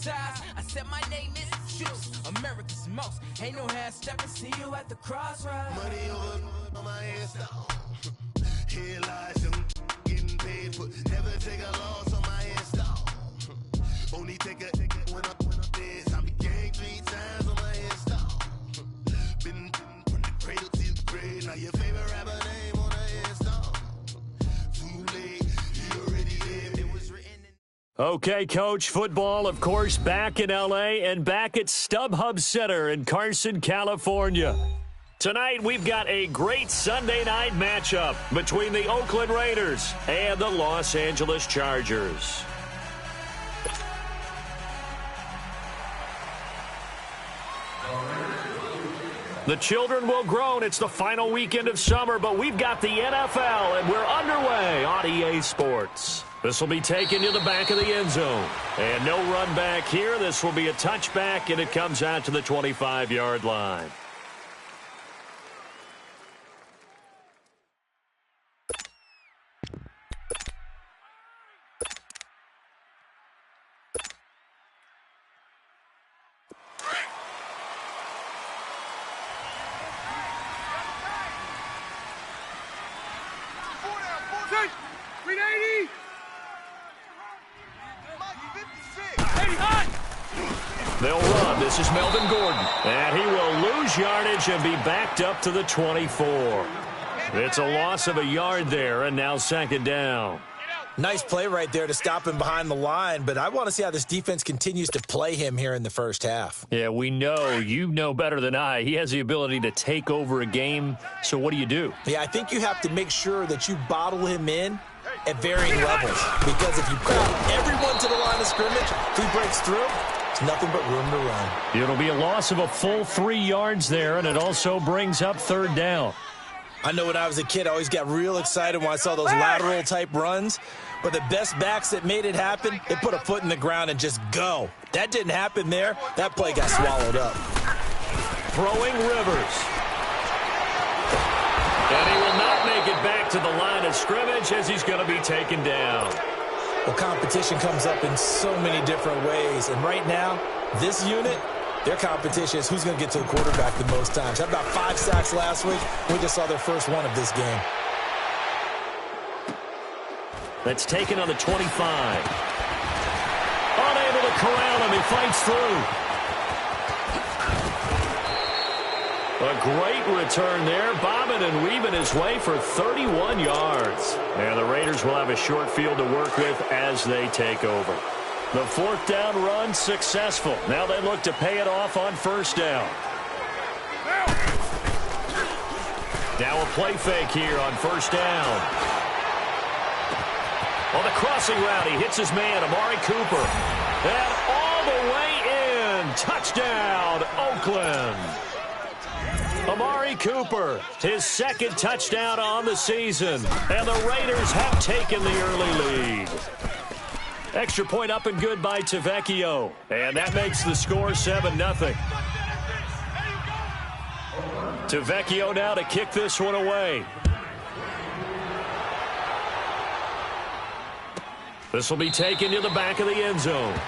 hypnotized. I said my name is Juice, America's most. Ain't no half stepping, see you at the crossroads. Money over on my headstone. Here lies them getting paid for. Never take a loss on my headstone. Only take a when I'm dead. I be gang 3 times on my headstone. Been from the cradle to the grave. Now your favorite rapper name on a headstone. Too late, he already lived. It was written in. Okay, Coach, football, of course, back in L.A. and back at StubHub Center in Carson, California. Tonight, we've got a great Sunday night matchup between the Oakland Raiders and the Los Angeles Chargers. The children will groan. It's the final weekend of summer, but we've got the NFL, and we're underway on EA Sports. This will be taken to the back of the end zone. And no run back here. This will be a touchback, and it comes out to the 25-yard line. They'll run. This is Melvin Gordon. And he will lose yardage and be backed up to the 24. It's a loss of a yard there, and now second down. Nice play right there to stop him behind the line, but I want to see how this defense continues to play him here in the first half. Yeah, we know. You know better than I. He has the ability to take over a game, so what do? Yeah, I think you have to make sure that you bottle him in at varying levels, because if you crowd everyone to the line of scrimmage, if he breaks through, it's nothing but room to run. It'll be a loss of a full 3 yards there, and it also brings up third down. I know when I was a kid, I always got real excited when I saw those lateral-type runs. But the best backs that made it happen, they put a foot in the ground and just go. That didn't happen there. That play got swallowed up. Throwing Rivers. And he will not make it back to the line of scrimmage as he's going to be taken down. Well, competition comes up in so many different ways. And right now, this unit, their competition is who's going to get to the quarterback the most times. Had about 5 sacks last week. We just saw their first one of this game. That's taken on the 25. Unable to corral him. He fights through. A great return there. Bobbing and weaving his way for 31 yards. And the Raiders will have a short field to work with as they take over. The fourth down run successful. Now they look to pay it off on first down. Now a play fake here on first down. On the crossing route, he hits his man, Amari Cooper. And all the way in. Touchdown, Oakland. Amari Cooper, his second touchdown on the season. And the Raiders have taken the early lead. Extra point up and good by Tavecchio. And that makes the score 7-0. Tavecchio now to kick this one away. This will be taken to the back of the end zone.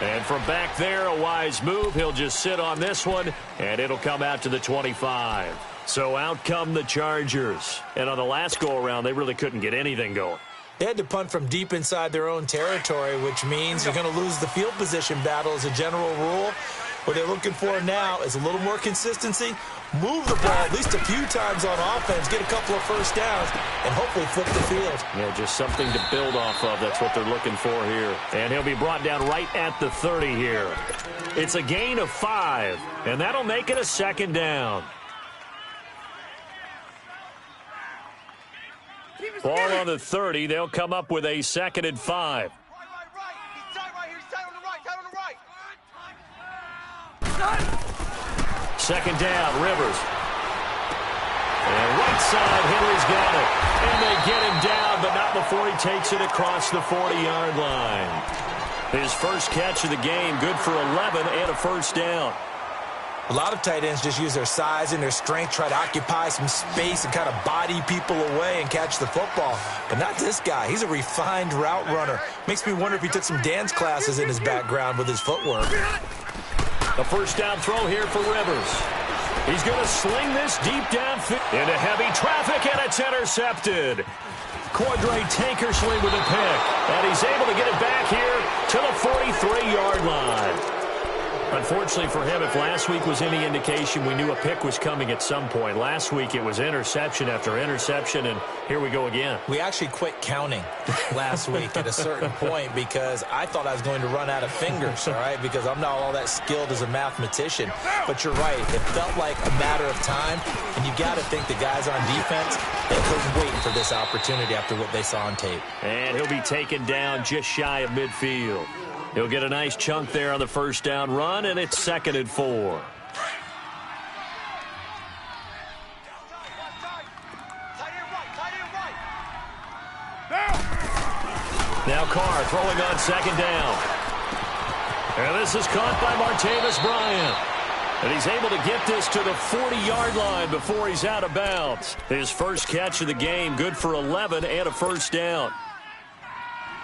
And from back there, a wise move. He'll just sit on this one, and it'll come out to the 25. So out come the Chargers. And on the last go-around, they really couldn't get anything going. They had to punt from deep inside their own territory, which means you're going to lose the field position battle as a general rule. What they're looking for now is a little more consistency, move the ball at least a few times on offense, get a couple of first downs, and hopefully flip the field. Yeah, just something to build off of. That's what they're looking for here. And he'll be brought down right at the 30 here. It's a gain of 5, and that'll make it a second down. Ball on the 30. They'll come up with a 2nd and 5. Second down, Rivers. And right side, Henry's got it. And they get him down, but not before he takes it across the 40-yard line. His first catch of the game, good for 11 and a first down. A lot of tight ends just use their size and their strength, try to occupy some space and kind of body people away and catch the football. But not this guy. He's a refined route runner. Makes me wonder if he took some dance classes in his background with his footwork. A first down throw here for Rivers. He's going to sling this deep downfield into heavy traffic, and it's intercepted. Cordray Tankersley with a pick, and he's able to get it back here to the 43-yard line. Unfortunately for him, if last week was any indication, we knew a pick was coming at some point. Last week it was interception after interception, and here we go again. We actually quit counting last week at a certain point because I thought I was going to run out of fingers, all right, because I'm not all that skilled as a mathematician. But you're right. It felt like a matter of time, and you got to think the guys on defense, they couldn't wait for this opportunity after what they saw on tape. And he'll be taken down just shy of midfield. He'll get a nice chunk there on the first down run, and it's 2nd and 4. Now Carr throwing on 2nd down. And this is caught by Martavis Bryant. And he's able to get this to the 40-yard line before he's out of bounds. His first catch of the game, good for 11 and a first down.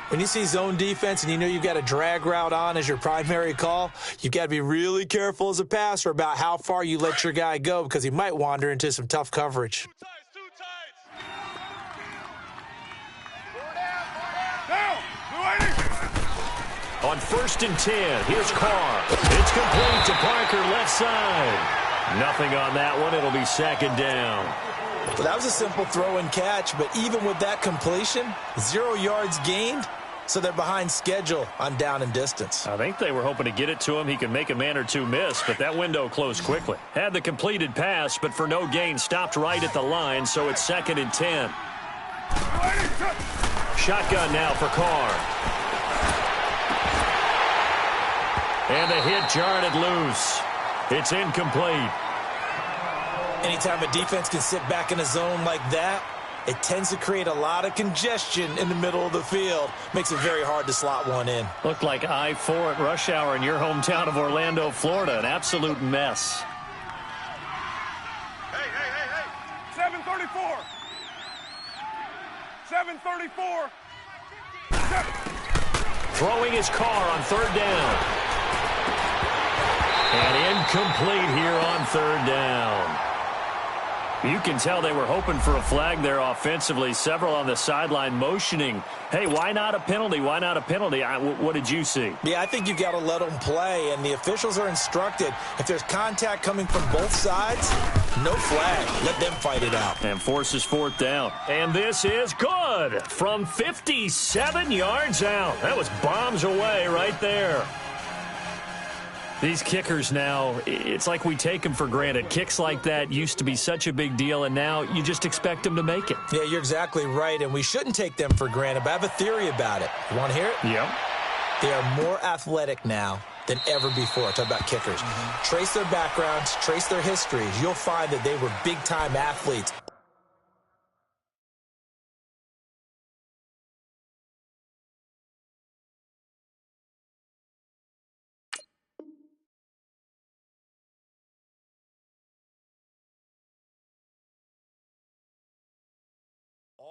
When you see zone defense and you know you've got a drag route on as your primary call, you've got to be really careful as a passer about how far you let your guy go because he might wander into some tough coverage. On 1st and 10, here's Carr. It's complete to Parker, left side. Nothing on that one. It'll be 2nd down. Well, that was a simple throw and catch, but even with that completion, 0 yards gained, so they're behind schedule on down and distance. I think they were hoping to get it to him. He could make a man or two miss, but that window closed quickly. Had the completed pass, but for no gain, stopped right at the line, so it's 2nd and 10. Shotgun now for Carr. And the hit jarred it loose. It's incomplete. Anytime a defense can sit back in a zone like that, it tends to create a lot of congestion in the middle of the field. Makes it very hard to slot one in. Looked like I-4 at rush hour in your hometown of Orlando, Florida. An absolute mess. Hey. 734. 734. Throwing his Carr on 3rd down. And incomplete here on 3rd down. You can tell they were hoping for a flag there offensively. Several on the sideline motioning, hey, why not a penalty? Why not a penalty? What did you see? Yeah, I think you've got to let them play, and the officials are instructed. If there's contact coming from both sides, no flag. Let them fight it out. And forces 4th down. And this is good from 57 yards out. That was bombs away right there. These kickers now, it's like we take them for granted. Kicks like that used to be such a big deal, and now you just expect them to make it. Yeah, you're exactly right, and we shouldn't take them for granted, but I have a theory about it. You want to hear it? Yep. They are more athletic now than ever before. Talk about kickers. Trace their backgrounds, trace their histories. You'll find that they were big-time athletes.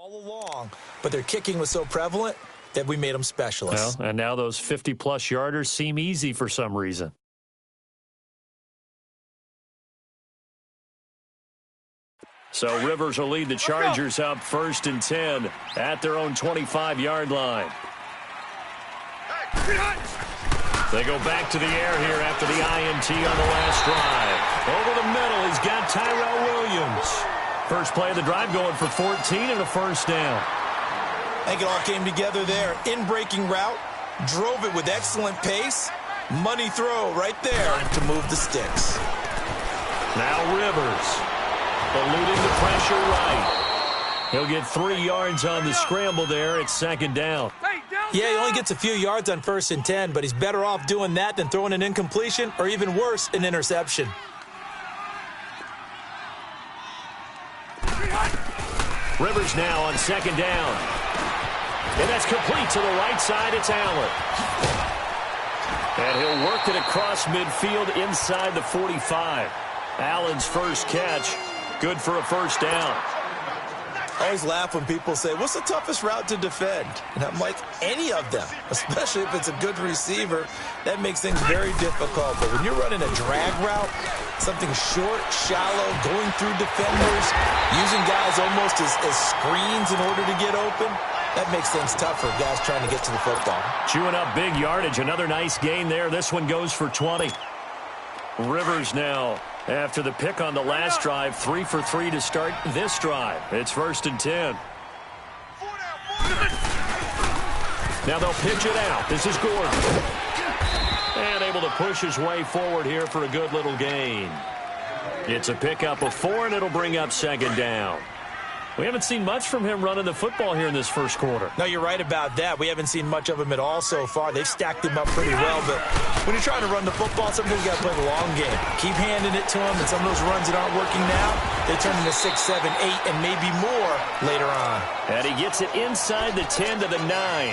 All along, but their kicking was so prevalent that we made them specialists. Well, and now those 50-plus yarders seem easy for some reason. So Rivers will lead the Chargers up 1st and 10 at their own 25-yard line. They go back to the air here after the INT on the last drive. Over the middle, he's got Tyrell Williams. First play of the drive going for 14 and a first down. I think it all came together there. In-breaking route, drove it with excellent pace. Money throw right there to move the sticks. Now Rivers, eluding the pressure right. He'll get 3 yards on the scramble there. It's 2nd down. Yeah, he only gets a few yards on 1st and 10, but he's better off doing that than throwing an incompletion or even worse, an interception. Rivers now on 2nd down. And that's complete to the right side. It's Allen. And he'll work it across midfield inside the 45. Allen's first catch, good for a first down. I always laugh when people say, what's the toughest route to defend? And I'm like, any of them, especially if it's a good receiver. That makes things very difficult. But when you're running a drag route, something short, shallow, going through defenders, using guys almost as screens in order to get open, that makes things tough for guys trying to get to the football. Chewing up big yardage. Another nice gain there. This one goes for 20. Rivers now, after the pick on the last drive, 3 for 3 to start this drive. It's 1st and 10. Now they'll pitch it out. This is Gordon. And able to push his way forward here for a good little gain. It's a pickup of 4, and it'll bring up 2nd down. We haven't seen much from him running the football here in this first quarter. No, you're right about that. We haven't seen much of him at all so far. They've stacked him up pretty well, but when you're trying to run the football, sometimes you got to play the long game. Keep handing it to him, and some of those runs that aren't working now, they turn into 6, 7, 8, and maybe more later on. And he gets it inside the 10 to the 9.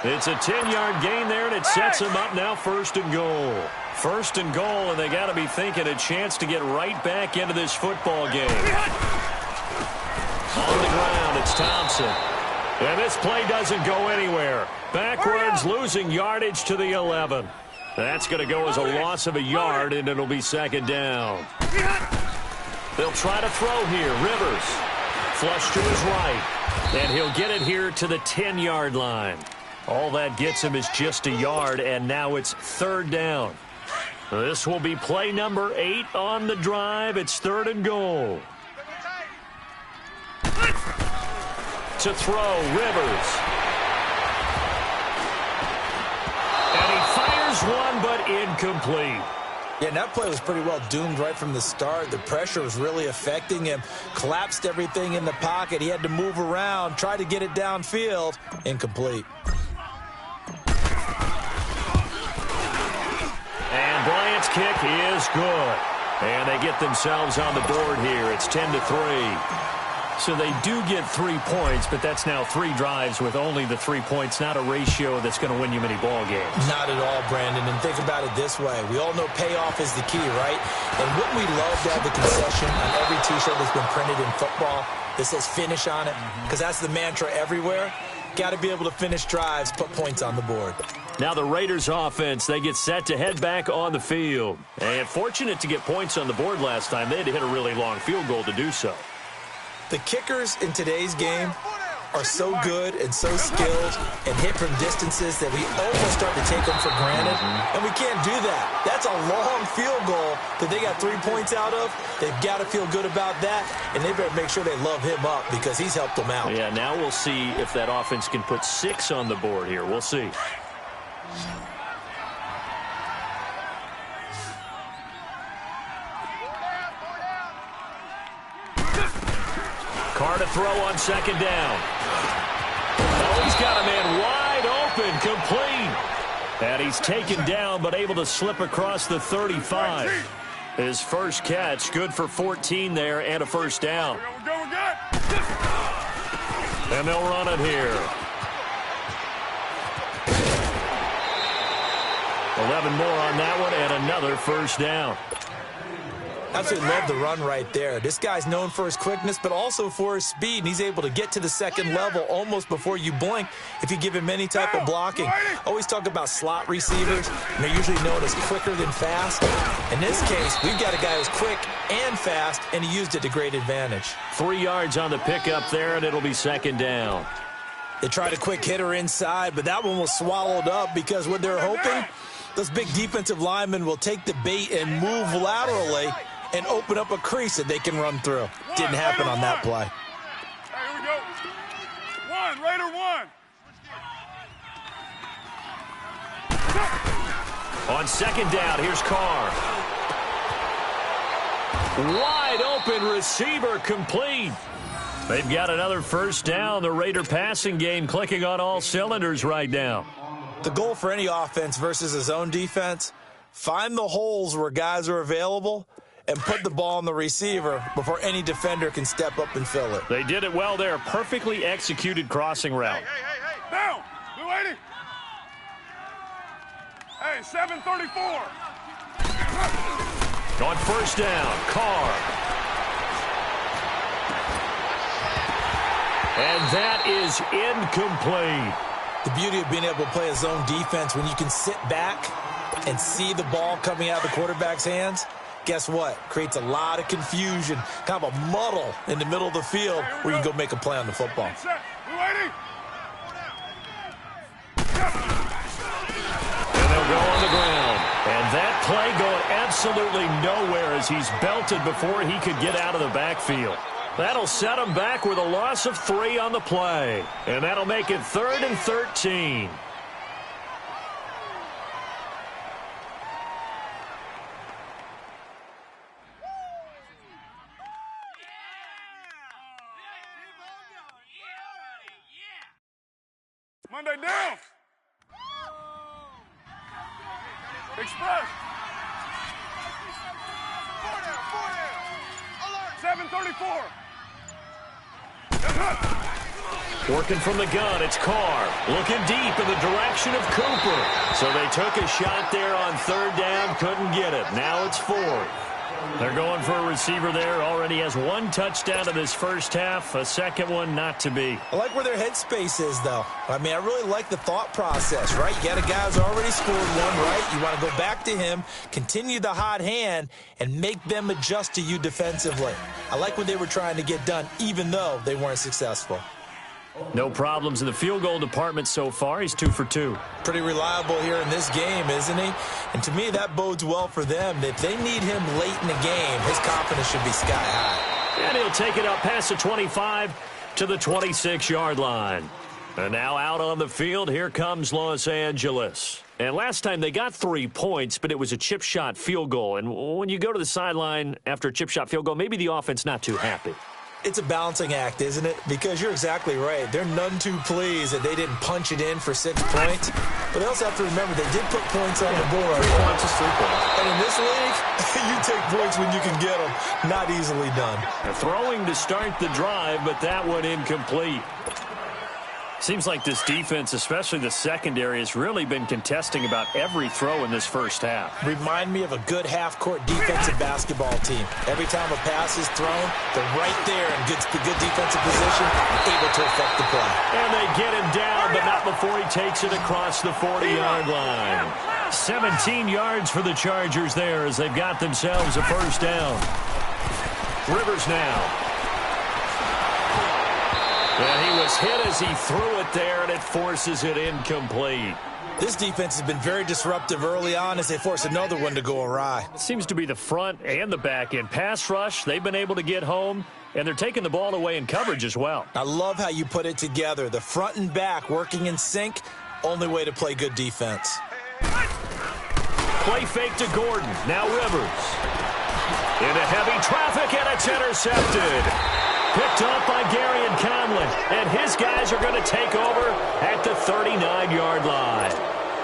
It's a 10-yard gain there, and it sets him up now 1st and goal. 1st and goal, and they got to be thinking a chance to get right back into this football game. On the ground, it's Thompson. And this play doesn't go anywhere. Backwards, losing yardage to the 11. That's going to go as a loss of a yard, and it'll be 2nd down. They'll try to throw here. Rivers, flush to his right. And he'll get it here to the 10-yard line. All that gets him is just a yard, and now it's 3rd down. This will be play number 8 on the drive. It's 3rd and goal. To throw, Rivers. And he fires one, but incomplete. Yeah, and that play was pretty well doomed right from the start. The pressure was really affecting him. Collapsed everything in the pocket. He had to move around, try to get it downfield. Incomplete. And Bryant's kick is good. And they get themselves on the board here. It's 10-3. So they do get 3 points, but that's now 3 drives with only the 3 points, not a ratio that's going to win you many ball games. Not at all, Brandon. And think about it this way. We all know payoff is the key, right? And wouldn't we love to have the concession on every T-shirt that's been printed in football that says finish on it? Because that's the mantra everywhere. Got to be able to finish drives, put points on the board. Now the Raiders offense, they get set to head back on the field. And fortunate to get points on the board last time. They had to hit a really long field goal to do so. The kickers in today's game are so good and so skilled and hit from distances that we almost start to take them for granted. And we can't do that. That's a long field goal that they got 3 points out of. They've got to feel good about that, and they better make sure they love him up because he's helped them out. Yeah, now we'll see if that offense can put 6 on the board here. We'll see. Carr to throw on 2nd down. Oh, he's got a man wide open, complete. And he's taken down, but able to slip across the 35. His first catch, good for 14 there, and a first down. And they'll run it here. 11 more on that one, and another first down. Absolutely love the run right there. This guy's known for his quickness, but also for his speed. And he's able to get to the 2nd level almost before you blink if you give him any type of blocking. Always talk about slot receivers, and they're usually known as quicker than fast. In this case, we've got a guy who's quick and fast, and he used it to great advantage. 3 yards on the pickup there, and it'll be 2nd down. They tried a quick hitter inside, but that one was swallowed up because what they're hoping, those big defensive linemen will take the bait and move laterally and open up a crease that they can run through. Didn't happen on that play. Here we go. 1, Raider 1. On 2nd down, here's Carr. Wide open receiver, complete. They've got another first down. The Raider passing game clicking on all cylinders right now. The goal for any offense versus his own defense, find the holes where guys are available and put the ball on the receiver before any defender can step up and fill it. They did it well there. Perfectly executed crossing route. Hey. Down. Blue 80. Hey, 7:34. On first down, Carr. And that is incomplete. The beauty of being able to play a zone defense when you can sit back and see the ball coming out of the quarterback's hands, guess what? Creates a lot of confusion, kind of a muddle in the middle of the field where you can go make a play on the football. We waiting? And they'll go on the ground. And that play going absolutely nowhere as he's belted before he could get out of the backfield. That'll set him back with a loss of 3 on the play. And that'll make it 3rd and 13. Monday down. Express. 7:34. Working from the gun, it's Carr. Looking deep in the direction of Cooper. So they took a shot there on 3rd down, couldn't get it. Now it's 4th. They're going for a receiver there. Already has 1 touchdown in this first half. A second one not to be. I like where their headspace is, though. I mean, I really like the thought process, right? You got a guy who's already scored one, right? You want to go back to him, continue the hot hand, and make them adjust to you defensively. I like what they were trying to get done, even though they weren't successful. No problems in the field goal department so far. He's 2 for 2. Pretty reliable here in this game, isn't he? And to me, that bodes well for them. If they need him late in the game, his confidence should be sky high. And he'll take it up past the 25 to the 26-yard line. And now out on the field, here comes Los Angeles. And last time they got 3 points, but it was a chip shot field goal. And when you go to the sideline after a chip shot field goal, maybe the offense not too happy. It's a balancing act, isn't it? Because you're exactly right. They're none too pleased that they didn't punch it in for 6 points. But they also have to remember they did put points on the board. 3 points is 3 points. And in this league, you take points when you can get them. Not easily done. Throwing to start the drive, but that one incomplete. Seems like this defense, especially the secondary, has really been contesting about every throw in this first half. Remind me of a good half-court defensive basketball team. Every time a pass is thrown, they're right there in good defensive position, able to affect the play. And they get him down, but not before he takes it across the 40-yard line. 17 yards for the Chargers there as they've got themselves a first down. Rivers now. And he was hit as he threw it there, and it forces it incomplete. This defense has been very disruptive early on as they force another one to go awry. It seems to be the front and the back end. Pass rush, they've been able to get home, and they're taking the ball away in coverage as well. I love how you put it together. The front and back working in sync, only way to play good defense. Play fake to Gordon. Now Rivers. Into heavy traffic, and it's intercepted. Picked up by Gary and Conlon, and his guys are going to take over at the 39-yard line.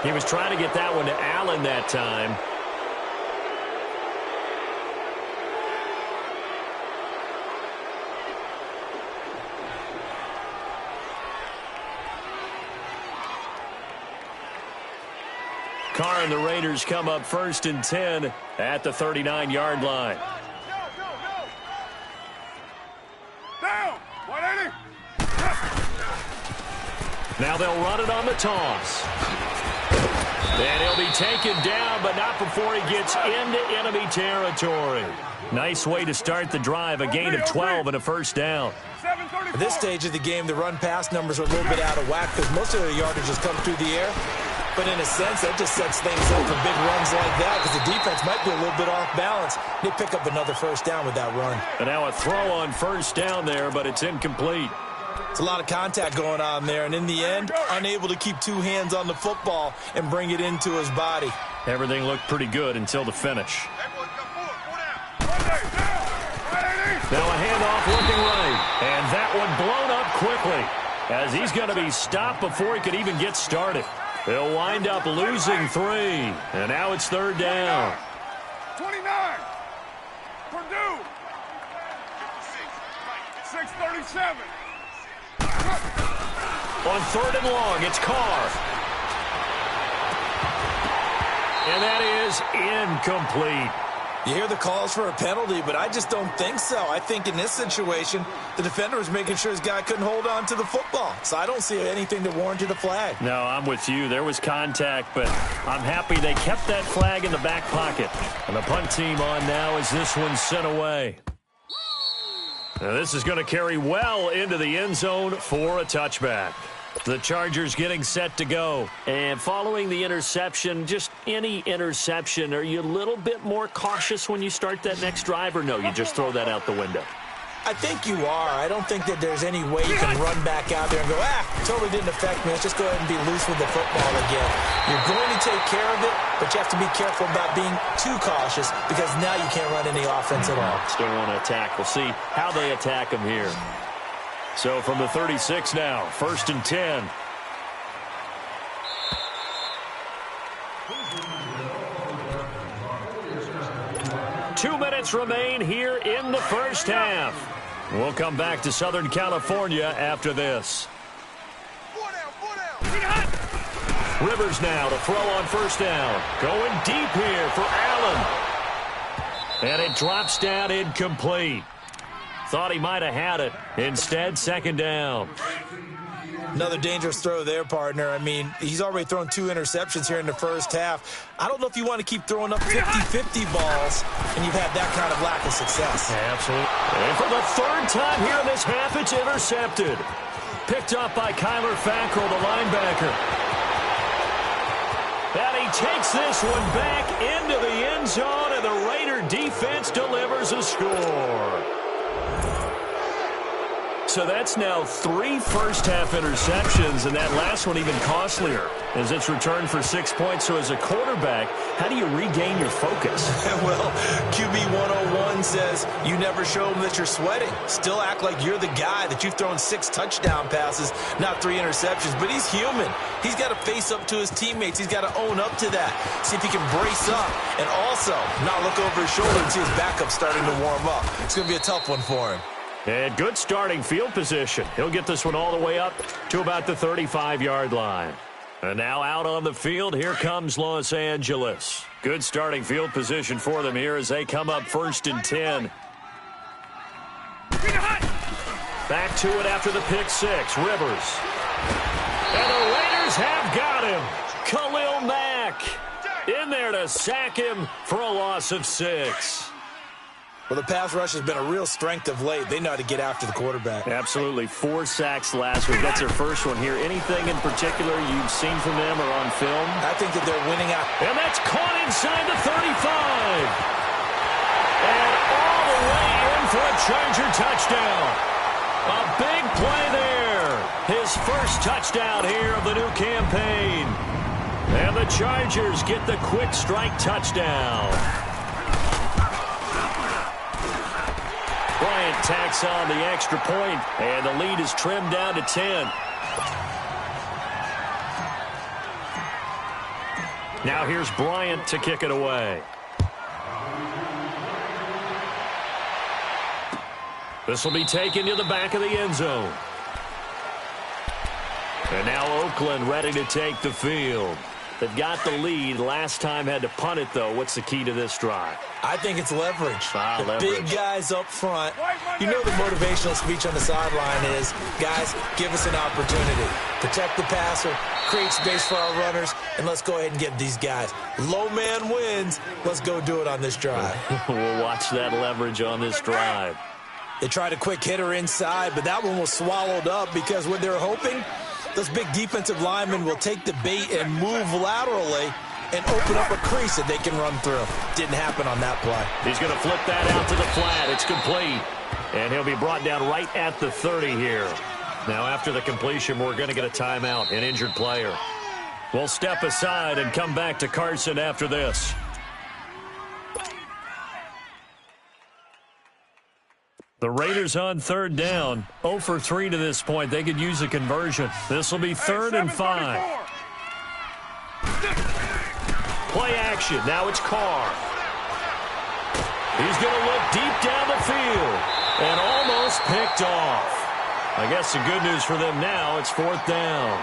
He was trying to get that one to Allen that time. Carr and the Raiders come up 1st and 10 at the 39-yard line. Now they'll run it on the toss. And he'll be taken down, but not before he gets into enemy territory. Nice way to start the drive, a gain of 12 and a first down. At this stage of the game, the run-pass numbers are a little bit out of whack because most of their yardage has come through the air. But in a sense, that just sets things up for big runs like that because the defense might be a little bit off balance. They pick up another first down with that run. And now a throw on first down there, but it's incomplete. It's a lot of contact going on there, and in the end, unable to keep 2 hands on the football and bring it into his body. Everything looked pretty good until the finish. Now a handoff looking right, and that one blown up quickly as he's going to be stopped before he could even get started. He'll wind up losing 3, and now it's 3rd down. 29. Purdue. 6:37. On 3rd and long, it's Carr. And that is incomplete. You hear the calls for a penalty, but I just don't think so. I think in this situation, the defender was making sure his guy couldn't hold on to the football. So I don't see anything that warranted a flag. No, I'm with you. There was contact, but I'm happy they kept that flag in the back pocket. And the punt team on now as this one's sent away. Now this is going to carry well into the end zone for a touchback. The Chargers getting set to go. And following the interception, just any interception, are you a little bit more cautious when you start that next drive, or no, you just throw that out the window? I think you are. I don't think that there's any way you can run back out there and go, totally didn't affect me. Let's just go ahead and be loose with the football again. You're going to take care of it, but you have to be careful about being too cautious because now you can't run any offense at all. Still want to attack. We'll see how they attack them here. So from the 36 now, 1st and 10. Two minutes remain here in the first half. We'll come back to Southern California after this. Rivers now to throw on 1st down. Going deep here for Allen. And it drops down incomplete. Thought he might have had it. Instead, 2nd down. Another dangerous throw there, partner. I mean, he's already thrown 2 interceptions here in the first half. I don't know if you want to keep throwing up 50-50 balls, and you've had that kind of lack of success. Yeah, absolutely. And for the 3rd time here in this half, it's intercepted. Picked up by Kyler Fackrell, the linebacker. And he takes this one back into the end zone, and the Raider defense delivers a score. So that's now 3 first-half interceptions, and that last one even costlier as it's returned for 6 points. So as a quarterback, how do you regain your focus? Well, QB 101 says you never show them that you're sweating. Still act like you're the guy, that you've thrown 6 touchdown passes, not 3 interceptions. But he's human. He's got to face up to his teammates. He's got to own up to that. See if he can brace up and also not look over his shoulder and see his backup starting to warm up. It's going to be a tough one for him. And good starting field position. He'll get this one all the way up to about the 35-yard line. And now out on the field, here comes Los Angeles. Good starting field position for them here as they come up 1st and 10. Back to it after the pick 6. Rivers. And the Raiders have got him. Khalil Mack in there to sack him for a loss of 6. Well, the pass rush has been a real strength of late. They know how to get after the quarterback. Absolutely. 4 sacks last week. That's their first one here. Anything in particular you've seen from them or on film? I think that they're winning out. And that's caught inside the 35. And all the way in for a Charger touchdown. A big play there. His first touchdown here of the new campaign. And the Chargers get the quick strike touchdown. Bryant tacks on the extra point, and the lead is trimmed down to 10. Now here's Bryant to kick it away. This will be taken to the back of the end zone. And now Oakland ready to take the field. They've got the lead. Last time had to punt it, though. What's the key to this drive? I think it's leverage. Leverage. Big guys up front. You know the motivational speech on the sideline is, guys, give us an opportunity. Protect the passer, create space for our runners, and let's go ahead and get these guys. Low man wins. Let's go do it on this drive. We'll watch that leverage on this drive. They tried a quick hitter inside, but that one was swallowed up because what they're hoping, those big defensive linemen will take the bait and move laterally and open up a crease that they can run through. Didn't happen on that play. He's going to flip that out to the flat. It's complete. And he'll be brought down right at the 30 here. Now, after the completion, we're going to get a timeout, an injured player. We'll step aside and come back to Carson after this. The Raiders on 3rd down. 0 for 3 to this point. They could use a conversion. This will be 3rd and 5. Play action. Now it's Carr. He's going to look deep down the field and almost picked off. I guess the good news for them now, it's 4th down.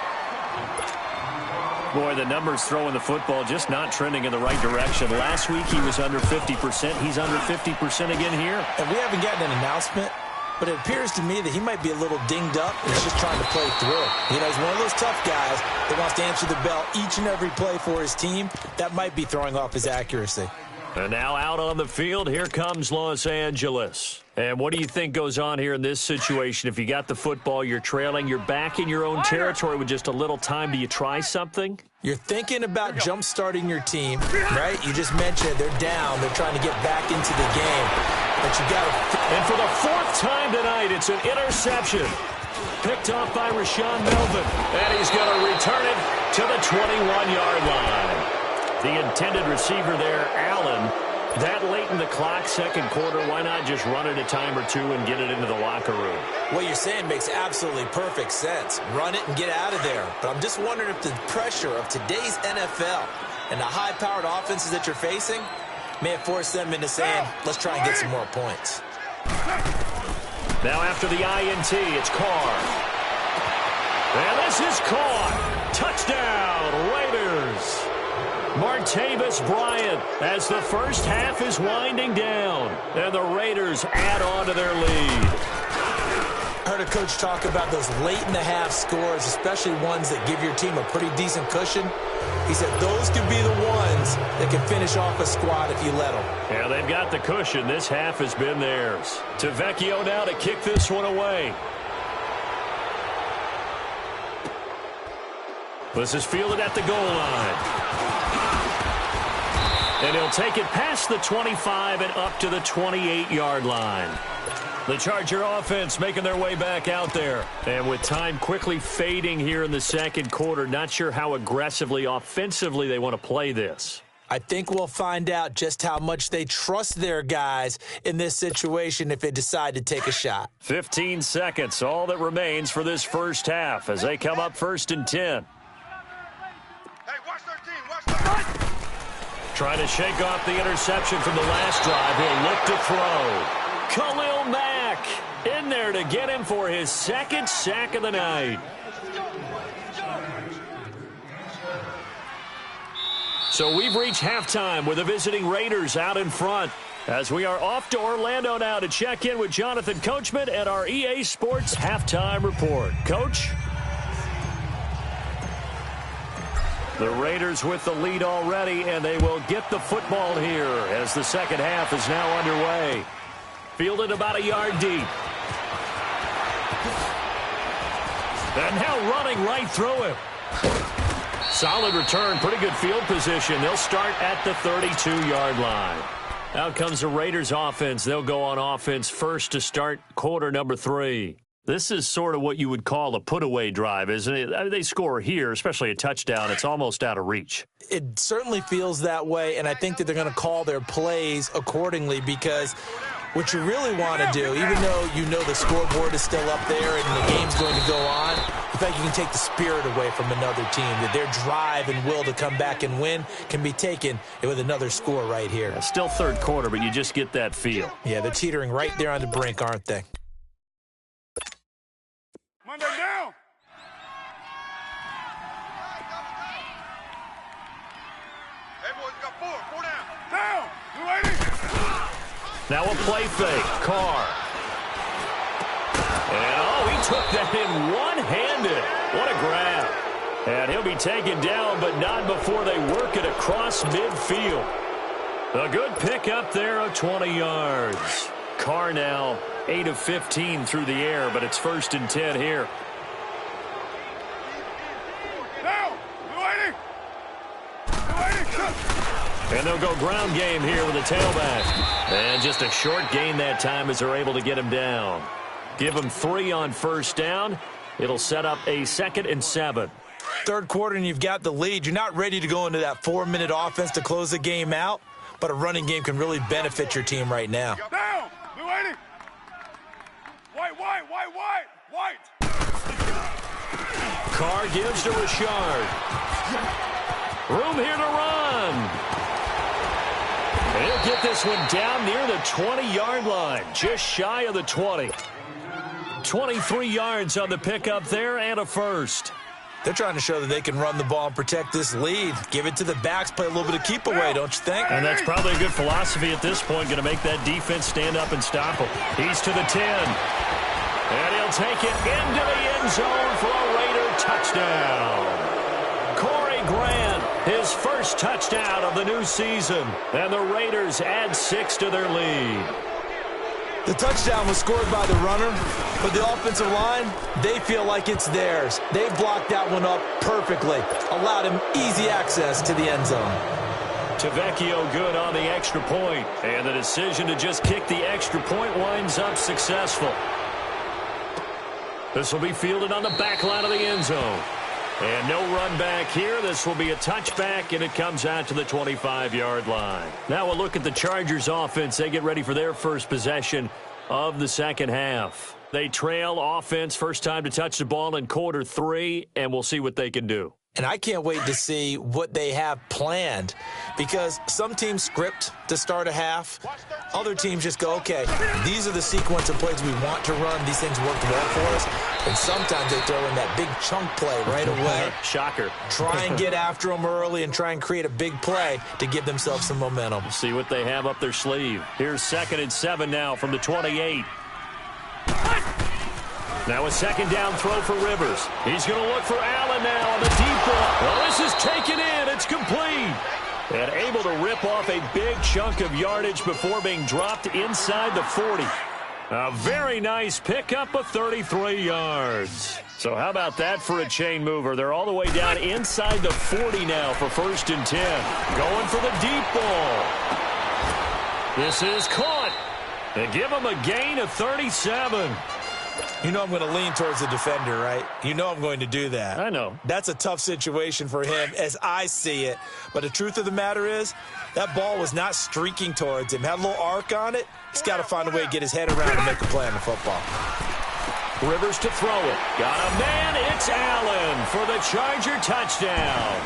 Boy, the numbers throwing the football just not trending in the right direction. Last week he was under 50%. He's under 50% again here. And we haven't gotten an announcement, but it appears to me that he might be a little dinged up and he's just trying to play through. You know, he's one of those tough guys that wants to answer the bell each and every play for his team. That might be throwing off his accuracy. And now out on the field, here comes Los Angeles. And what do you think goes on here in this situation? If you got the football, you're trailing, you're back in your own territory with just a little time. Do you try something? You're thinking about jump-starting your team, right? You just mentioned they're down. They're trying to get back into the game. But you got to... And for the fourth time tonight, it's an interception. Picked off by Rashawn Melvin. And he's going to return it to the 21-yard line. The intended receiver there, Allen. That late in the clock, second quarter, why not just run it a time or two and get it into the locker room? What you're saying makes absolutely perfect sense. Run it and get out of there. But I'm just wondering if the pressure of today's NFL and the high-powered offenses that you're facing may have forced them into saying, let's try and get some more points. Now after the INT, it's Carr. And this is caught. Touchdown, Raiders. Martavis Bryant as the first half is winding down. And the Raiders add on to their lead. I heard a coach talk about those late-in-the-half scores, especially ones that give your team a pretty decent cushion. He said those could be the ones that can finish off a squad if you let them. Yeah, they've got the cushion. This half has been theirs. To Vecchio now to kick this one away. This is fielded at the goal line. And he'll take it past the 25 and up to the 28-yard line. The Charger offense making their way back out there. And with time quickly fading here in the second quarter, not sure how aggressively, offensively they want to play this. I think we'll find out just how much they trust their guys in this situation if they decide to take a shot. 15 seconds, all that remains for this first half as they come up 1st and 10. Hey, watch 13, watch 13. Trying to shake off the interception from the last drive. He'll look to throw. Khalil Mack in there to get him for his second sack of the night. So we've reached halftime with the visiting Raiders out in front. As we are off to Orlando now to check in with Jonathan Coachman at our EA Sports Halftime Report. Coach? The Raiders with the lead already, and they will get the football here as the second half is now underway. Fielded about a yard deep. And now running right through him. Solid return, pretty good field position. They'll start at the 32-yard line. Out comes the Raiders offense. They'll go on offense first to start quarter number 3. This is sort of what you would call a put-away drive, isn't it? I mean, they score here, especially a touchdown. It's almost out of reach. It certainly feels that way, and I think that they're going to call their plays accordingly because what you really want to do, even though you know the scoreboard is still up there and the game's going to go on, in fact, you can take the spirit away from another team, that their drive and will to come back and win can be taken with another score right here. Still third quarter, but you just get that feel. Yeah, they're teetering right there on the brink, aren't they? Monday down. Hey, boys, you got four down. Down. You ready? Now a play fake. Carr. And, oh, he took that in one-handed. What a grab. And he'll be taken down, but not before they work it across midfield. A good pickup there of 20 yards. Carr now 8 of 15 through the air, but it's 1st and 10 here. Now. You ready? And they'll go ground game here with a tailback. And just a short gain that time as they're able to get him down. Give him 3 on first down. It'll set up a 2nd and 7. Third quarter and you've got the lead. You're not ready to go into that 4-minute offense to close the game out, but a running game can really benefit your team right now. Down. You ready? White. Carr gives to Richard. Room here to run. And he'll get this one down near the 20-yard line, just shy of the 20. 23 yards on the pickup there and a first. They're trying to show that they can run the ball and protect this lead. Give it to the backs, play a little bit of keep away, don't you think? And that's probably a good philosophy at this point, going to make that defense stand up and stop him. He's to the 10. And he'll take it into the end zone for a Raider touchdown. Corey Grant, his first touchdown of the new season. And the Raiders add 6 to their lead. The touchdown was scored by the runner, but the offensive line, they feel like it's theirs. They blocked that one up perfectly, allowed him easy access to the end zone. Tavecchio good on the extra point, and the decision to just kick the extra point winds up successful. This will be fielded on the back line of the end zone. And no run back here. This will be a touchback, and it comes out to the 25-yard line. Now we'll look at the Chargers offense. They get ready for their first possession of the second half. They trail offense, first time to touch the ball in quarter 3, and we'll see what they can do. And I can't wait to see what they have planned, because some teams script to start a half. Other teams just go, okay, these are the sequence of plays we want to run. These things worked well for us. And sometimes they throw in that big chunk play right away. Shocker. Try and get after them early and try and create a big play to give themselves some momentum. See what they have up their sleeve. Here's 2nd and 7 now from the 28. Now a second down throw for Rivers. He's going to look for Allen now on the deep ball. Well, this is taken in. It's complete. And able to rip off a big chunk of yardage before being dropped inside the 40. A very nice pickup of 33 yards. So how about that for a chain mover? They're all the way down inside the 40 now for 1st and 10. Going for the deep ball. This is caught. And give him a gain of 37. You know I'm going to lean towards the defender, right? You know I'm going to do that. I know. That's a tough situation for him as I see it. But the truth of the matter is, that ball was not streaking towards him. Had a little arc on it. He's got to find a way to get his head around and make a play on the football. Rivers to throw it. Got a man. It's Allen for the Charger touchdown.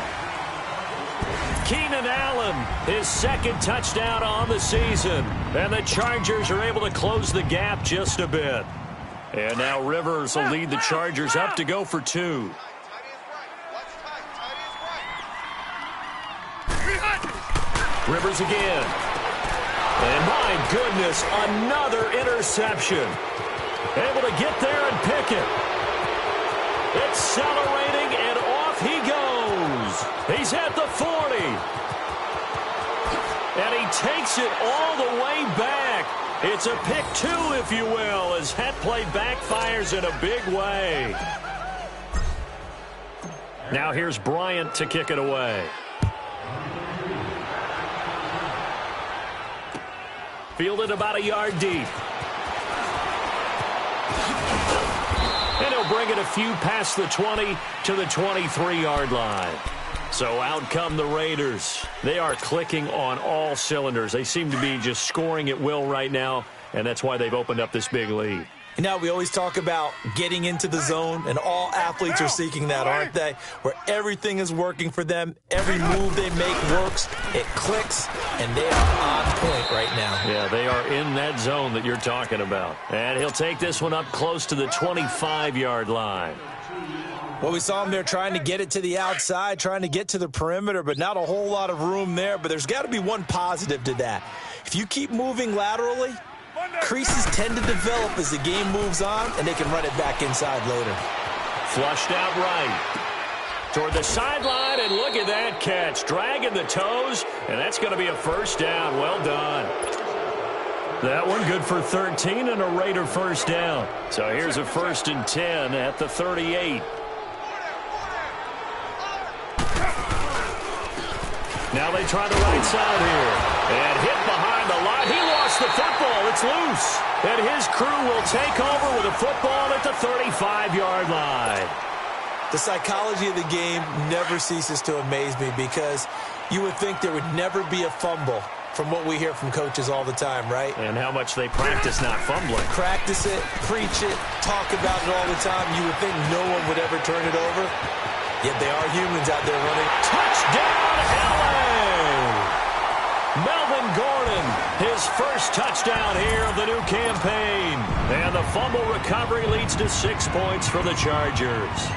Keenan Allen, his 2nd touchdown on the season. And the Chargers are able to close the gap just a bit. And now Rivers will lead the Chargers up to go for 2. Rivers again. And my goodness, another interception. Able to get there and pick it. Accelerating, and off he goes. He's at the 40. And he takes it all the way back. It's a pick 2, if you will, as that play backfires in a big way. Now here's Bryant to kick it away. Fielded about a yard deep. And he'll bring it a few past the 20 to the 23-yard line. So out come the Raiders. They are clicking on all cylinders. They seem to be just scoring at will right now, and that's why they've opened up this big lead. You know, we always talk about getting into the zone, and all athletes are seeking that, aren't they? Where everything is working for them. Every move they make works. It clicks, and they are on point right now. Yeah, they are in that zone that you're talking about. And he'll take this one up close to the 25-yard line. Well, we saw him there trying to get it to the outside, trying to get to the perimeter, but not a whole lot of room there. But there's got to be one positive to that. If you keep moving laterally, creases tend to develop as the game moves on, and they can run it back inside later. Flushed out right. Toward the sideline, and look at that catch. Dragging the toes, and that's going to be a first down. Well done. That one good for 13 and a Raider first down. So here's a 1st and 10 at the 38. Now they try the right side here. And hit behind the line. He lost the football. It's loose. And his crew will take over with a football at the 35-yard line. The psychology of the game never ceases to amaze me, because you would think there would never be a fumble from what we hear from coaches all the time, right? And how much they practice not fumbling. Practice it, preach it, talk about it all the time. You would think no one would ever turn it over. Yet they are humans out there running. Touchdown, LA! Melvin Gordon, his first touchdown here of the new campaign. And the fumble recovery leads to 6 points for the Chargers.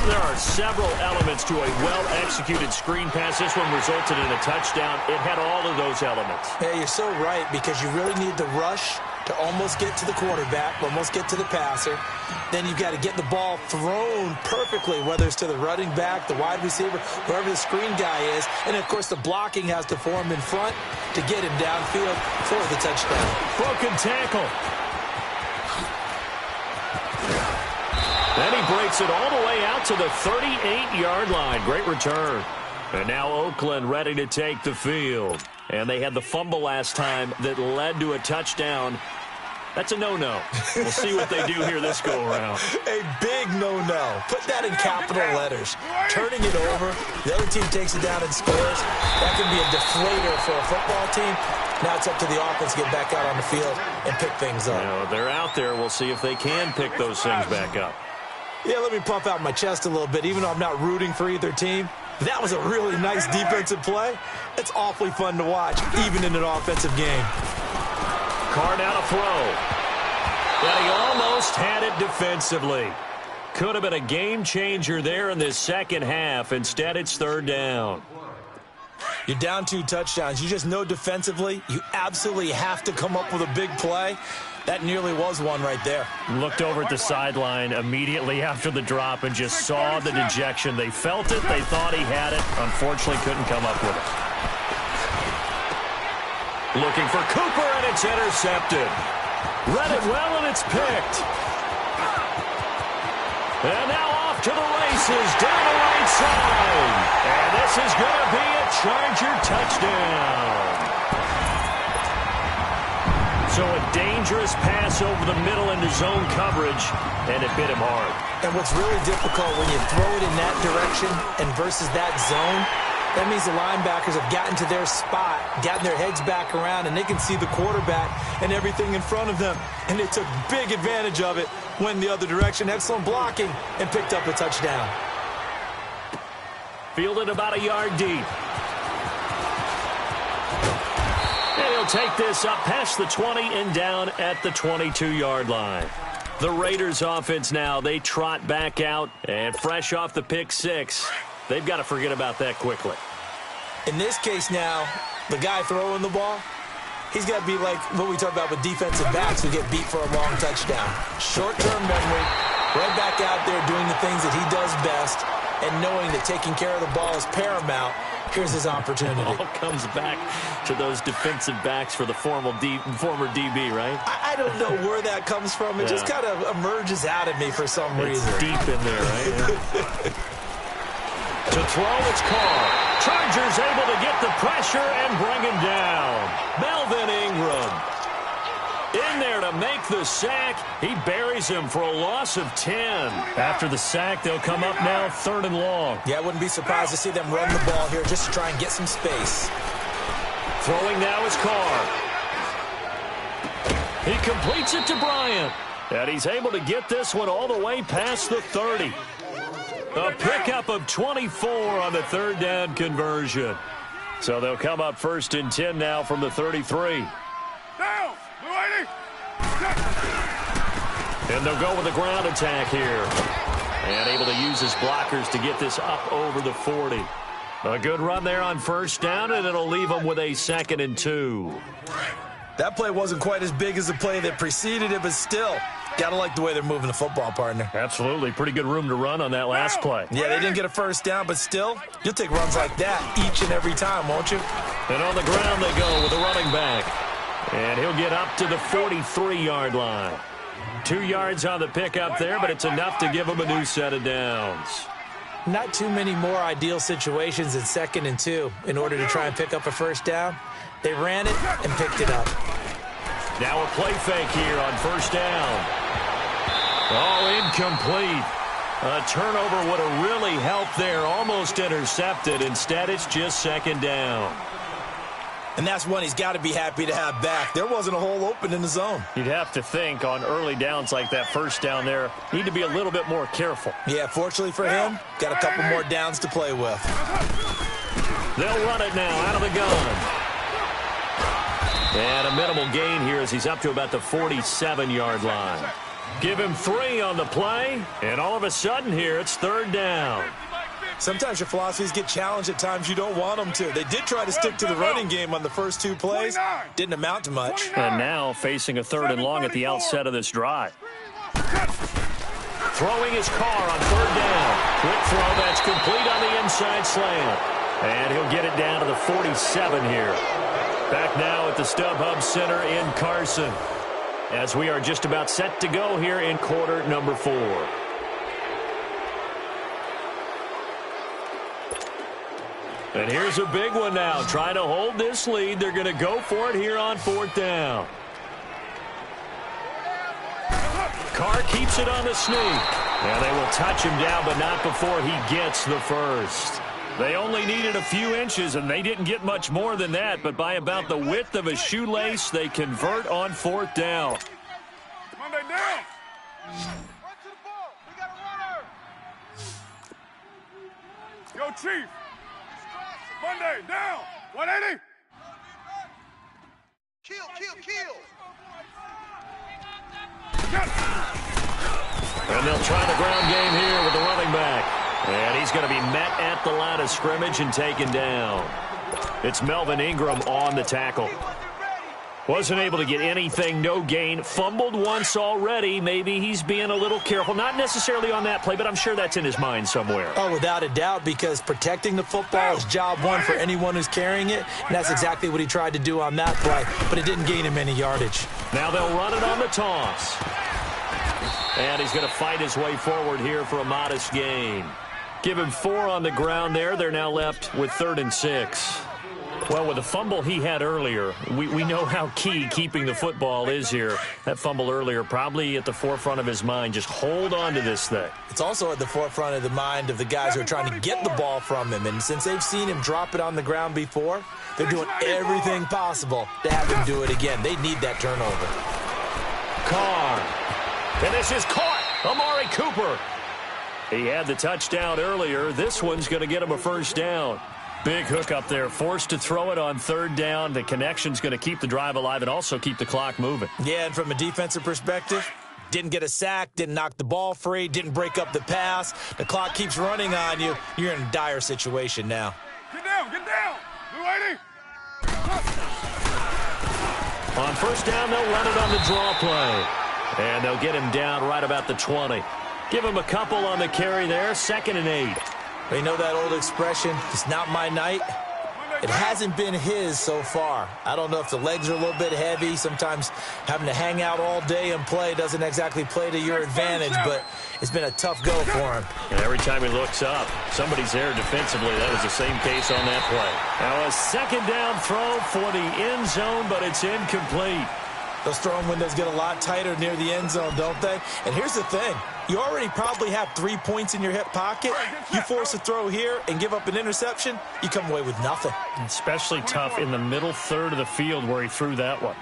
There are several elements to a well-executed screen pass. This one resulted in a touchdown. It had all of those elements. Yeah, you're so right, because you really need the rush to almost get to the quarterback, almost get to the passer. Then you've got to get the ball thrown perfectly, whether it's to the running back, the wide receiver, wherever the screen guy is. And, of course, the blocking has to form in front to get him downfield for the touchdown. Broken tackle. Then he breaks it all the way out to the 38-yard line. Great return. And now Oakland ready to take the field. And they had the fumble last time that led to a touchdown. That's a no-no. We'll see what they do here this go-around. A big no-no. Put that in capital letters. Turning it over, the other team takes it down and scores. That can be a deflator for a football team. Now it's up to the offense to get back out on the field and pick things up. Now, they're out there. We'll see if they can pick those things back up. Yeah, let me puff out my chest a little bit, even though I'm not rooting for either team. That was a really nice defensive play. It's awfully fun to watch, even in an offensive game. Carr now to throw. And he almost had it defensively. Could have been a game changer there in this second half. Instead, it's third down. You're down 2 touchdowns. You just know defensively you absolutely have to come up with a big play. That nearly was one right there. Looked over at the sideline immediately after the drop and just saw the dejection. They felt it. They thought he had it. Unfortunately, couldn't come up with it. Looking for Cooper, and it's intercepted. Read it well, and it's picked. And now off to the races down the right side. And this is going to be a Charger touchdown. So a dangerous pass over the middle into zone coverage, and it bit him hard. And what's really difficult when you throw it in that direction and versus that zone, that means the linebackers have gotten to their spot, gotten their heads back around, and they can see the quarterback and everything in front of them. And they took big advantage of it, went the other direction, excellent blocking, and picked up a touchdown. Fielded about a yard deep. And he'll take this up past the 20 and down at the 22-yard line. The Raiders offense now, they trot back out, and fresh off the pick 6, they've got to forget about that quickly. In this case now, the guy throwing the ball, he's got to be like what we talk about with defensive backs who get beat for a long touchdown. Short-term memory, right back out there doing the things that he does best, and knowing that taking care of the ball is paramount. Here's his opportunity. It all comes back to those defensive backs for the former DB, right? I don't know where that comes from. It just kind of emerges out of me for some reason. It's deep in there, right? Yeah. To throw, it's Carr. Chargers able to get the pressure and bring him down. Melvin Ingram in there to make the sack. He buries him for a loss of 10. After the sack, they'll come up now 3rd and long. Yeah, I wouldn't be surprised to see them run the ball here just to try and get some space. Throwing now is Carr. He completes it to Bryant. And he's able to get this one all the way past the 30. A pickup of 24 on the 3rd down conversion. So they'll come up 1st and 10 now from the 33. Down! And they'll go with the ground attack here. And able to use his blockers to get this up over the 40. A good run there on 1st down, and it'll leave them with a 2nd and 2. That play wasn't quite as big as the play that preceded it, but still, gotta like the way they're moving the football, partner. Absolutely. Pretty good room to run on that last play. Yeah, they didn't get a 1st down, but still, you'll take runs like that each and every time, won't you? And on the ground they go with the running back. And he'll get up to the 43-yard line. 2 yards on the pickup there, but it's enough to give him a new set of downs. Not too many more ideal situations in 2nd and 2 in order to try and pick up a 1st down. They ran it and picked it up. Now a play fake here on 1st down. Oh, incomplete. A turnover would have really helped there. Almost intercepted. Instead, it's just 2nd down. And that's one he's got to be happy to have back. There wasn't a hole open in the zone. You'd have to think on early downs like that 1st down there, need to be a little bit more careful. Yeah, fortunately for him, got a couple more downs to play with. They'll run it now out of the gun. And a minimal gain here as he's up to about the 47-yard line. Give him 3 on the play, and all of a sudden here, it's 3rd down. Sometimes your philosophies get challenged at times you don't want them to. They did try to stick to the running game on the first 2 plays. Didn't amount to much. And now facing a 3rd and long at the outset of this drive. Throwing his car on 3rd down. Quick throw, that's complete on the inside slant. And he'll get it down to the 47 here. Back now at the StubHub Center in Carson, as we are just about set to go here in quarter number 4. And here's a big one now. Trying to hold this lead. They're going to go for it here on 4th down. Carr keeps it on the sneak. And they will touch him down, but not before he gets the first. They only needed a few inches, and they didn't get much more than that. But by about the width of a shoelace, they convert on 4th down. Monday down. Run to the ball. We got a runner. Yo, Chief. Monday down. 180. Kill. And they'll try the ground game here with the running back. And he's going to be met at the line of scrimmage and taken down. It's Melvin Ingram on the tackle. Wasn't able to get anything, no gain. Fumbled once already. Maybe he's being a little careful. Not necessarily on that play, but I'm sure that's in his mind somewhere. Oh, without a doubt, because protecting the football is job one for anyone who's carrying it, and that's exactly what he tried to do on that play, but it didn't gain him any yardage. Now they'll run it on the toss. And he's going to fight his way forward here for a modest gain. Give him 4 on the ground there. They're now left with 3rd and 6. Well, with the fumble he had earlier, we know how key keeping the football is here. That fumble earlier probably at the forefront of his mind. Just hold on to this thing. It's also at the forefront of the mind of the guys who are trying to get the ball from him. And since they've seen him drop it on the ground before, they're doing everything possible to have him do it again. They need that turnover. Carr. And this is caught. Amari Cooper. He had the touchdown earlier. This one's going to get him a 1st down. Big hook up there, forced to throw it on 3rd down. The connection's going to keep the drive alive and also keep the clock moving. Yeah, and from a defensive perspective, didn't get a sack, didn't knock the ball free, didn't break up the pass. The clock keeps running on you. You're in a dire situation now. Get down. Blue 80. On 1st down, they'll run it on the draw play. And they'll get him down right about the 20. Give him a couple on the carry there, 2nd and 8. They know that old expression, it's not my night. It hasn't been his so far. I don't know if the legs are a little bit heavy. Sometimes having to hang out all day and play doesn't exactly play to your advantage, but it's been a tough go for him. And every time he looks up, somebody's there defensively. That was the same case on that play. Now a 2nd down throw for the end zone, but it's incomplete. Those throwing windows get a lot tighter near the end zone, don't they? And here's the thing. You already probably have 3 points in your hip pocket. You force a throw here and give up an interception, you come away with nothing. Especially tough in the middle 3rd of the field where he threw that one.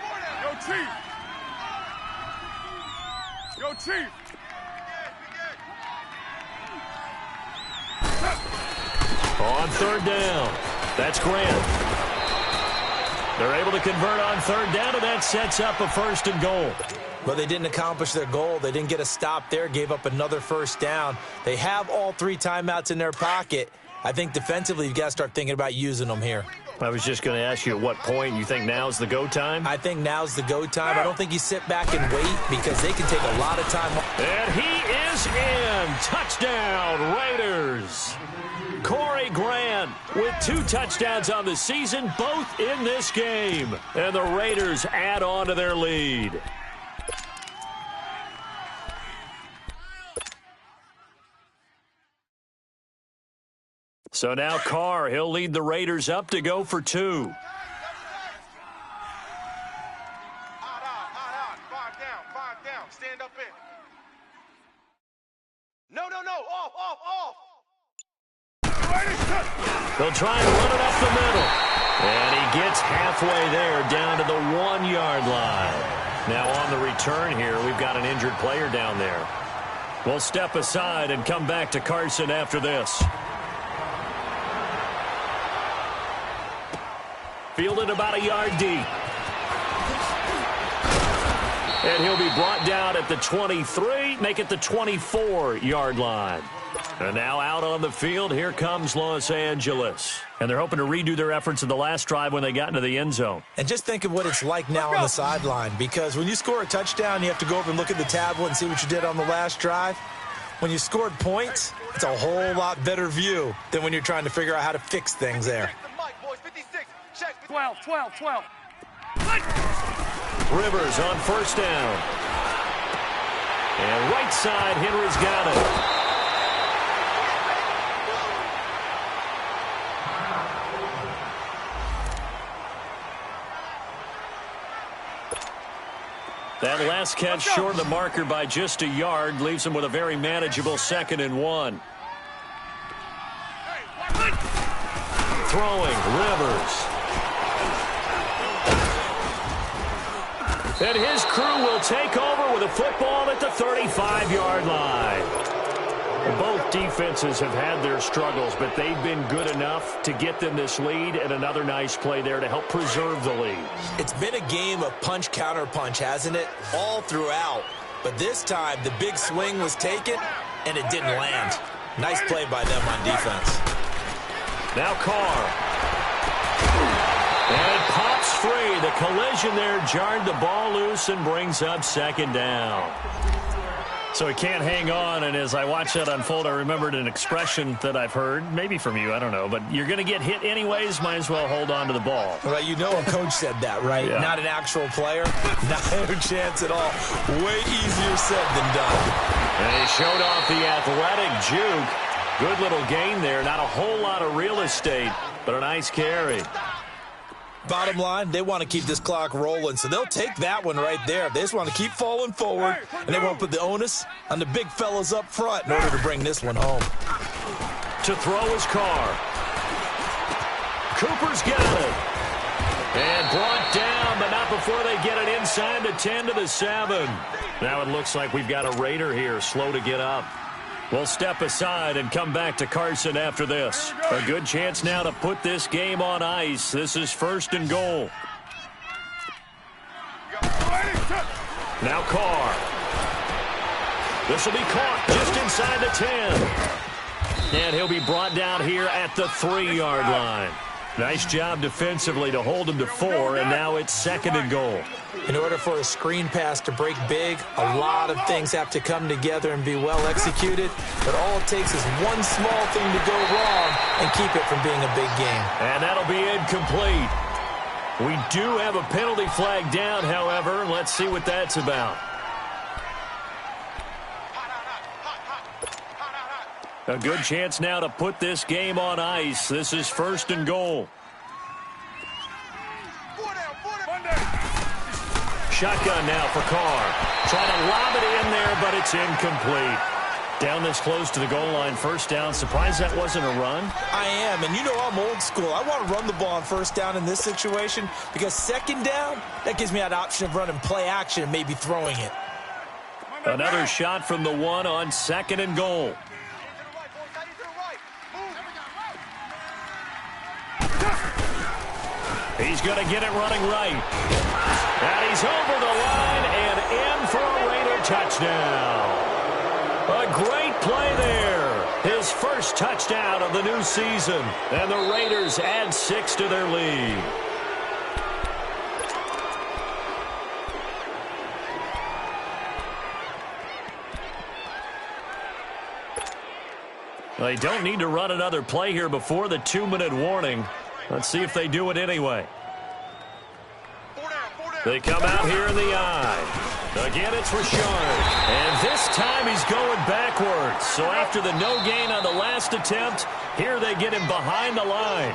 Yo, Chief. On 3rd down. That's Grant. They're able to convert on 3rd down, and that sets up a 1st and goal. But they didn't accomplish their goal. They didn't get a stop there, gave up another 1st down. They have all 3 timeouts in their pocket. I think defensively you've got to start thinking about using them here. I was just going to ask you at what point you think now's the go time? I think now's the go time. I don't think you sit back and wait because they can take a lot of time. And he is in. Touchdown, Raiders. Corey Grant with 2 touchdowns on the season, both in this game. And the Raiders add on to their lead. So now Carr, he'll lead the Raiders up to go for 2. Out. 5 down. Stand up in. No. Off. They'll try and run it up the middle. And he gets halfway there down to the 1-yard line. Now on the return here, we've got an injured player down there. We'll step aside and come back to Carson after this. Fielded about a yard deep. And he'll be brought down at the 23, make it the 24-yard line. And now out on the field, here comes Los Angeles. And they're hoping to redo their efforts in the last drive when they got into the end zone. And just think of what it's like now on the sideline, because when you score a touchdown, you have to go over and look at the tablet and see what you did on the last drive. When you scored points, it's a whole lot better view than when you're trying to figure out how to fix things there. 12. Rivers on first down. And right side, Henry's got it. That last catch short of the marker by just a yard leaves him with a very manageable 2nd and 1. Throwing, Rivers. And his crew will take over with a football at the 35-yard line. Both defenses have had their struggles, but they've been good enough to get them this lead, and another nice play there to help preserve the lead. It's been a game of punch-counter-punch, hasn't it? All throughout. But this time, the big swing was taken, and it didn't land. Nice play by them on defense. Now Carr. And it pops free. The collision there jarred the ball loose and brings up 2nd down. So he can't hang on, and as I watched that unfold, I remembered an expression that I've heard, maybe from you, I don't know, but you're going to get hit anyways, might as well hold on to the ball. Well, you know a coach said that, right? Yeah. Not an actual player. Not a chance at all. Way easier said than done. And he showed off the athletic juke. Good little gain there. Not a whole lot of real estate, but a nice carry. Bottom line, they want to keep this clock rolling, so they'll take that one right there. They just want to keep falling forward, and they won't put the onus on the big fellas up front in order to bring this one home. To throw his Carr. Cooper's got it. And brought down, but not before they get it inside the 10 to the 7. Now it looks like we've got a Raider here, slow to get up. We'll step aside and come back to Carson after this. A good chance now to put this game on ice. This is 1st and goal. Now Carr. This will be caught just inside the 10. And he'll be brought down here at the 3-yard line. Nice job defensively to hold him to 4, and now it's 2nd and goal. In order for a screen pass to break big, a lot of things have to come together and be well executed. But all it takes is one small thing to go wrong and keep it from being a big game. And that'll be incomplete. We do have a penalty flag down, however. Let's see what that's about. A good chance now to put this game on ice. This is 1st and goal. Shotgun now for Carr. Trying to lob it in there, but it's incomplete. Down this close to the goal line, 1st down. Surprised that wasn't a run? I am, and you know I'm old school. I want to run the ball on 1st down in this situation because 2nd down, that gives me that option of running play action and maybe throwing it. Another shot from the 1 on 2nd and goal. He's going to get it running right. And he's over the line and in for a Raider touchdown. A great play there. His 1st touchdown of the new season. And the Raiders add 6 to their lead. They don't need to run another play here before the 2-minute warning. Let's see if they do it anyway. They come out here in the eye. Again, it's Richard. And this time he's going backwards. So after the no gain on the last attempt, here they get him behind the line.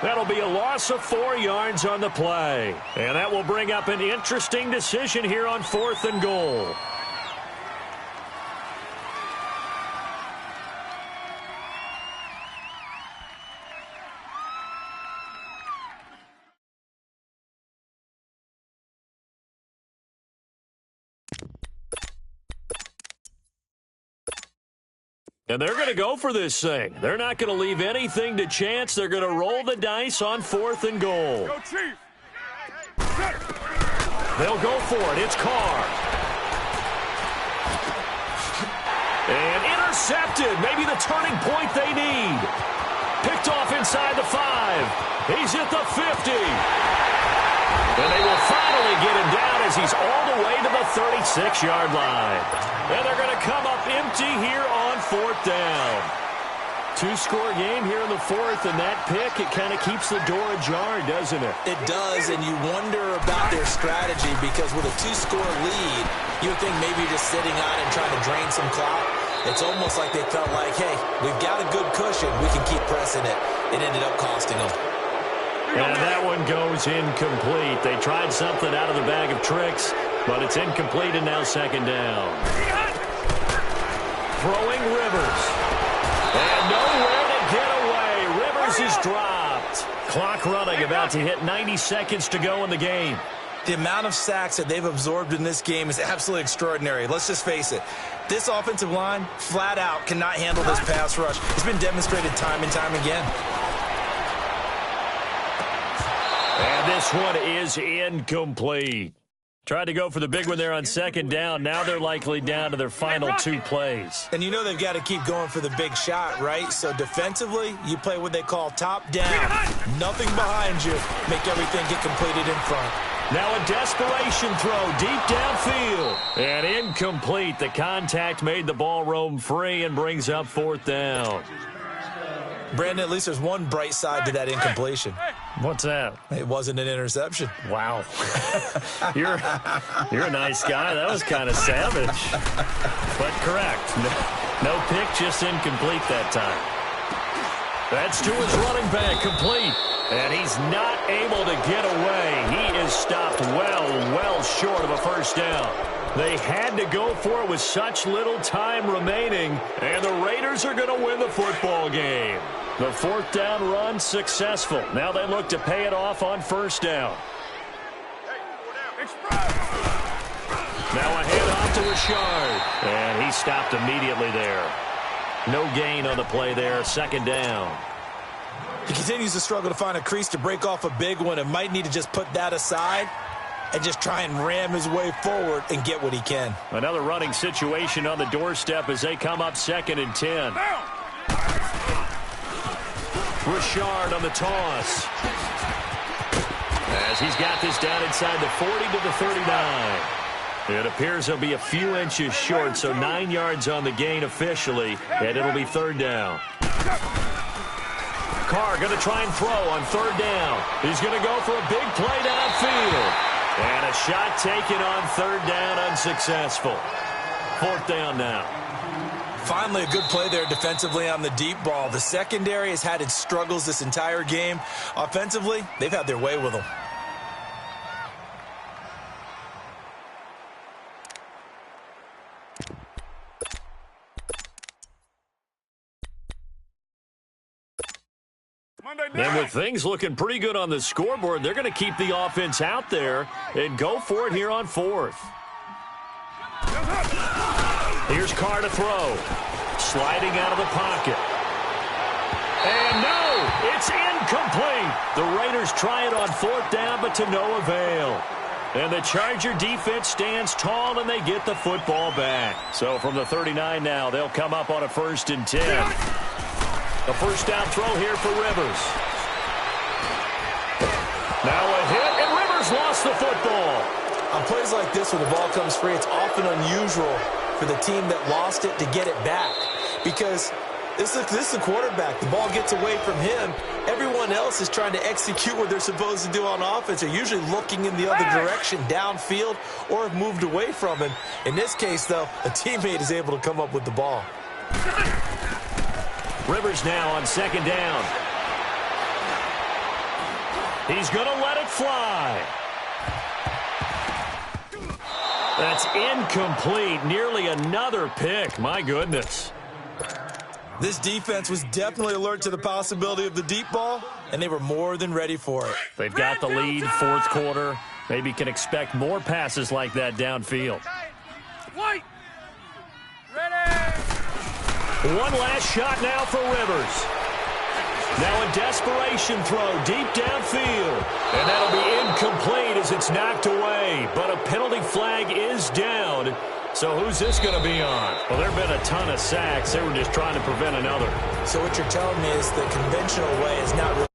That'll be a loss of 4 yards on the play. And that will bring up an interesting decision here on 4th and goal. And they're going to go for this thing. They're not going to leave anything to chance. They're going to roll the dice on 4th and goal. Go, Chief. They'll go for it. It's Carr. intercepted. Maybe the turning point they need. Picked off inside the 5. He's at the 50. And they will finally get him down as he's all the way to the 36-yard line. And they're going to come up empty here on 4th down. 2-score game here in the 4th, and that pick, it kind of keeps the door ajar, doesn't it? It does, and you wonder about their strategy because with a 2-score lead, you would think maybe you're just sitting on and trying to drain some clock. It's almost like they felt like, hey, we've got a good cushion. We can keep pressing it. It ended up costing them. And that one goes incomplete. They tried something out of the bag of tricks, but it's incomplete and now 2nd down. Throwing Rivers. And nowhere to get away. Rivers is dropped. Clock running, about to hit 90 seconds to go in the game. The amount of sacks that they've absorbed in this game is absolutely extraordinary. Let's just face it. This offensive line, flat out, cannot handle this pass rush. It's been demonstrated time and time again. And this one is incomplete. Tried to go for the big one there on 2nd down. Now they're likely down to their final 2 plays. And you know they've got to keep going for the big shot, right? So defensively, you play what they call top down. Nothing behind you. Make everything get completed in front. Now a desperation throw deep downfield. And incomplete. The contact made the ball roam free and brings up 4th down. Brandon, at least there's one bright side to that incompletion. What's that? It wasn't an interception. Wow. You're a nice guy. That was kind of savage. But correct. No pick, just incomplete that time. That's to his running back, complete. And he's not able to get away. He is stopped well short of a 1st down. They had to go for it with such little time remaining, and the Raiders are going to win the football game. The 4th down run successful. Now they look to pay it off on 1st down. Now a handoff to Richard, and he stopped immediately there. No gain on the play there, 2nd down. He continues to struggle to find a crease to break off a big one and might need to just put that aside and just try and ram his way forward and get what he can. Another running situation on the doorstep as they come up 2nd and 10. Richard on the toss. As he's got this down inside the 40 to the 39. It appears he'll be a few inches short, so 9 yards on the gain officially, and it'll be 3rd down. Carr going to try and throw on 3rd down. He's going to go for a big play downfield. And a shot taken on 3rd down, unsuccessful. 4th down now. Finally, a good play there defensively on the deep ball. The secondary has had its struggles this entire game. Offensively, they've had their way with them. And with things looking pretty good on the scoreboard, they're going to keep the offense out there and go for it here on 4th. Here's Carr to throw. Sliding out of the pocket. And no, it's incomplete. The Raiders try it on 4th down, but to no avail. And the Charger defense stands tall, and they get the football back. So from the 39 now, they'll come up on a 1st and 10. A 1st down throw here for Rivers. Now a hit, and Rivers lost the football. On plays like this where the ball comes free, it's often unusual for the team that lost it to get it back. Because this is the quarterback. The ball gets away from him. Everyone else is trying to execute what they're supposed to do on offense. They're usually looking in the other direction, downfield, or have moved away from him. In this case, though, a teammate is able to come up with the ball. Rivers now on 2nd down. He's going to let it fly. That's incomplete. Nearly another pick. My goodness. This defense was definitely alert to the possibility of the deep ball, and they were more than ready for it. They've got the lead, 4th quarter. Maybe can expect more passes like that downfield. White. Ready. One last shot now for Rivers. Now a desperation throw deep downfield. And that'll be incomplete as it's knocked away. But a penalty flag is down. So who's this going to be on? Well, there have been a ton of sacks. They were just trying to prevent another. So what you're telling me is the conventional way is not really